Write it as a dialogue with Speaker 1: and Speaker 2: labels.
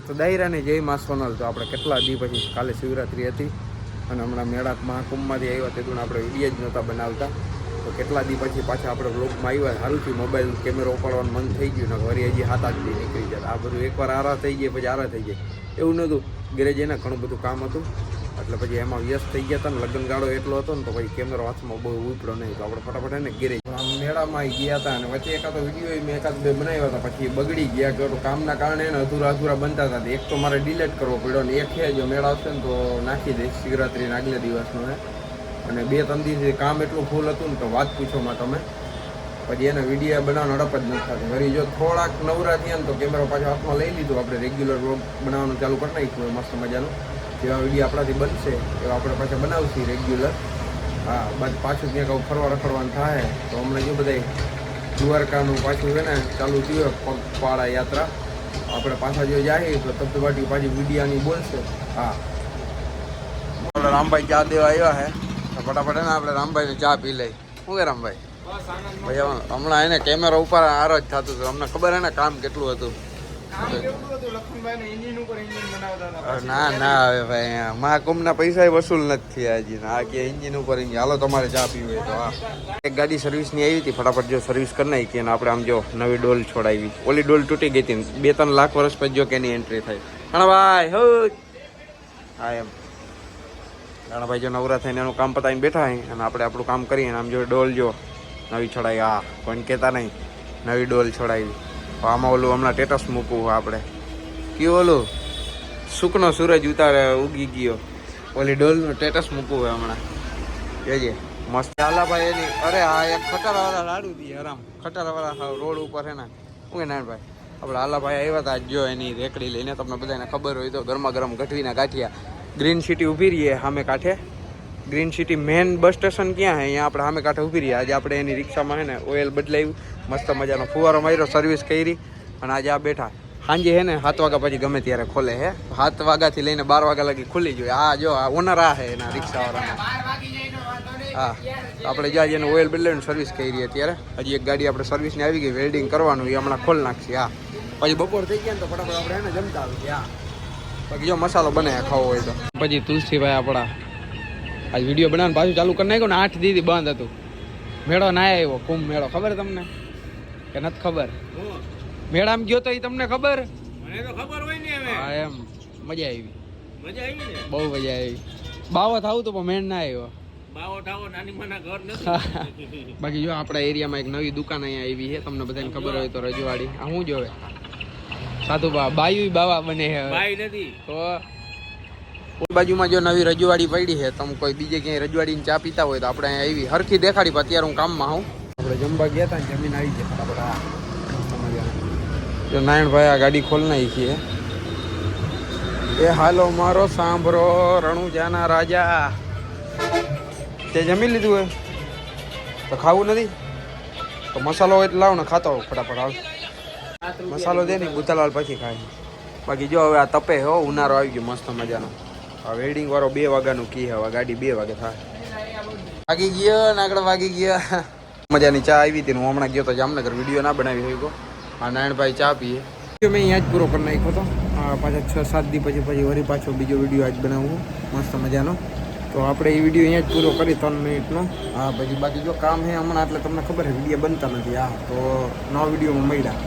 Speaker 1: તો દાયરાની જય માં સોનલ. તો આપણે કેટલા દી પછી કાલે શિવરાત્રી હતી અને હમણાં મેળા મહાકુંભમાંથી આવ્યા તે આપણે વિડીયો જ નહોતા બનાવતા. તો કેટલા દી પછી પાછા આપણે બ્લોગમાં આવ્યા. સારું થયું મોબાઈલ કેમેરો ઉપાડવાનું મન થઈ ગયું ને વળી હજી 7-8 દી નીકળી જાય. આ બધું એકવાર આરા થઈ જાય પછી આરા થઈ જાય એવું નહોતું. ગેરેજ એને ઘણું બધું કામ હતું એટલે પછી એમાં વ્યસ્ત થઈ ગયા હતા ને લગ્નગાળો એટલો હતો ને તો પછી કેમેરો હાથમાં બહુ ઉપડ્યો નહીં. તો આપણે ફટાફટ એને ગેરેજ મેળામાં ગયા હતા અને વચ્ચે એકાદો વિડીયો મેં એકાદ બે બનાવ્યા હતા પછી બગડી ગયા કે કામના કારણે એને અધૂરા બનતા હતા. એક તો મારે ડિલેટ કરવો પડ્યો ને એક છે જો મેળા આવશે ને તો નાખી દઈશ શિવરાત્રીના આગલે દિવસનો હે. અને 2-3 દિવસથી કામ એટલું ફૂલ હતું ને તો વાત પૂછોમાં તમે. પછી એને વિડીયો બનાવવાનો હડપ જ નથી થતી. વળી જો થોડાક નવરા થયા ને તો કેમેરો પાછો હાથમાં લઈ લીધો. આપણે રેગ્યુલર વ્લોગ બનાવવાનું ચાલુ કરી નાખ્યું મસ્ત મજાનું. જેવા વિડીયો આપણાથી બનશે એવા આપણે પાછા બનાવશું રેગ્યુલર. હા બસ પાછું ક્યાંક આવું ફરવા રખડવાનું થાય તો હમણાં જો બધા દ્વારકાનું પાછું છે ને ચાલુ થયું પગપાળા યાત્રા. આપણે પાછા જો જાય તો તબતબાટી પાછી વિડીયાની બોલશે. હા આપણે રામભાઈ ચા દેવા આવ્યા હે તો ફટાફટ ને આપણે રામભાઈને ચા પી લઈ. શું કે રામભાઈ? ભાઈ હમણાં એને કેમેરા ઉપર આરો જ થતું હતું. અમને ખબર હે ને કામ કેટલું હતું. ના હવે ભાઈ મહાકુંભના પૈસા વસૂલ નથી થયા હજી. આ કે એન્જિન ઉપર એન્જિન. હાલો તમારે ચા પીવી હોય તો. હા એક ગાડી સર્વિસની આવી હતી ફટાફટ જો સર્વિસ કરી નાખી અને આપણે આમ જો નવી ડોલ છોડાવી. ઓલી ડોલ તૂટી ગઈ હતી 2-3 લાખ વર્ષ પછી જો કે એની એન્ટ્રી થાય. ભાઈ હા એમ ભાઈ જો નવરા થઈને એનું કામ પતાવીને બેઠા હોય અને આપણે આપણું કામ કરીએ આમ જો ડોલ જો નવી છોડાવી. હા કોઈને કહેતા નહીં નવી ડોલ છોડાવી. આમાં ઓલું હમણાં સ્ટેટસ મૂકવું આપણે કયું ઓલું સુકનો સૂરજ ઉગી ગયો ઓલી ડોલનું સ્ટેટસ મૂકવું હોય હમણાં જોજે મસ્ત. આલાભાઈ એની અરે હા એક ખટારાવાળા લાડુ દી આરામ ખટારાવાળા રોડ ઉપર છે ને શું કે નાનભાઈ આપણે આલાભાઈ આવ્યા હતા જો એની રેકડી લઈને. તમને બધાને ખબર હોય તો ગરમા ગરમ ગઠવીના ગાંઠિયા. ગ્રીન સિટી ઊભી રહીએ સામે કાંઠે. Green city main bus station ક્યાં છે અહીંયા આપણે સામે કાંઠે ઊભી રહીએ. આજે આપણે એની રિક્ષામાં છે ને ઓઇલ બદલાવ્યું મસ્ત મજાનો ફુવારો માર્યો સર્વિસ કરી અને આજે આ બેઠા. સાંજે હે ને 7 વાગ્યા પછી ગમે ત્યારે ખોલે હે. 7 વાગ્યાથી લઈને 12 વાગ્યા લગી ખુલ્લી જોઈએ. આ જો આ ઓનર આ હે એના રિક્ષાવાળાના. હા આપણે જ્યાં જેને ઓઇલ બદલાવીને સર્વિસ કરી અત્યારે. હજી એક ગાડી આપણે સર્વિસની આવી ગઈ વેલ્ડિંગ કરવાનું એ હમણાં ખોલ નાખશે. હા પછી બપોર થઈ ગયા ને તો ફટાફટ આપણે એને જમતા આવી. હા બાકી જો મસાલો બને ખાવો હોય તો. પછી તુલસીભાઈ આપણા આજ વિડીયો બનાવવાનું પાછું ચાલુ કરી નાખ્યો ને 8 દી બંધ હતું. મેળો ના આવ્યો કુંભ મેળો. ખબર તમને કે નથી ખબર? મેળામાં ગયો તો એ તમને ખબર? મને તો ખબર હોય ને હવે. હા એમ મજા આવી ને બહુ મજા આવી. બાવત આવું તો પણ મેળ ના આવ્યો. બાવત આવો નાની માના ઘર નથી. બાકી જો આપણા એરિયામાં એક નવી દુકાન અહીંયા આવી છે તમને બધાને ખબર હોય તો રજવાડી. આ શું જોવે સાધુ બાયુ બાવા બને છે. બાઈ નથી તો બાજુમાં જો નવી રજવાડી પડી છે. તમે કોઈ બીજે ક્યાંય રજવાડીની ચા પીતા હોય તો આપણે અહીંયા આવી હરખી દેખાડી. પણ અત્યારે હું કામમાં હું. આપણે જમવા ગયા હતા ને જમીન આવી ગયા ફટાફટ. જો નારાયણભાઈ આ ગાડી ખોલ નાખી છે. એ હાલો મારો સાંભળો રણુજાના રાજા. તે જમી લીધું હોય તો ખાવું નથી તો મસાલો હોય તો લાવ ને ખાતો ફટાફટ. હાલ મસાલો દે ને ગુથાલાલ પછી ખાય. બાકી જો હવે આ તપે હો ઉનાળો આવી ગયો મસ્ત મજાનો. આ વેડિંગ વાળો 2 વાગ્યાનું કી હવે ગાડી 2 વાગે થાય. વાગી ગયો ને આગળ વાગી ગયા. મજાની ચા આવી હતી. હું હમણાં ગયો તો જામનગર વિડીયો ના બનાવી શકો. આ નારાયણભાઈ ચા પીએ મેં અહીંયા જ પૂરો કરી નાખ્યો હતો. પાછા 6-7 દી પછી વળી પાછો બીજો વિડીયો આજ બનાવવું મસ્ત મજાનો. તો આપણે એ વિડીયો અહીંયા જ પૂરો કરી 3 મિનિટનો. હા પછી બાકી જો કામ છે હમણાં એટલે તમને ખબર છે વિડીયો બનતા નથી. હા તો નવા વિડીયોમાં મળ્યા.